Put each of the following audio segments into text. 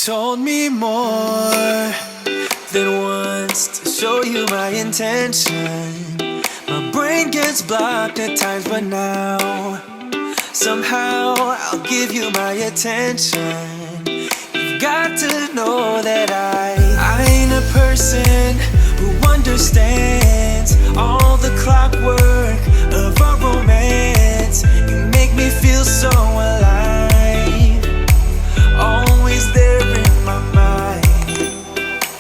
told me more than once to show you my intention. My brain gets blocked at times, but now somehow I'll give you my attention. You've got to know that I ain't a person who understands all the clockwork of our romance. You make me feel so alive, always there in my mind.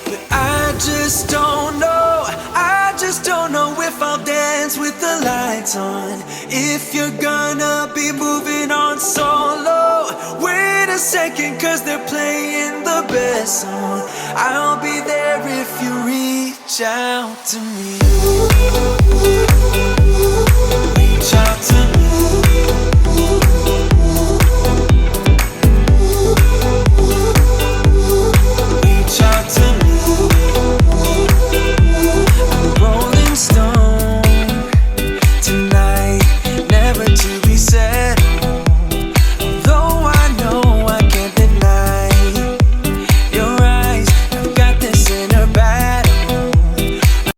But I just don't know if I'll dance with the lights on. If you're gonna be moving on solo, wait a second, cause they're playing the best song. I'll be there if you reach out to me.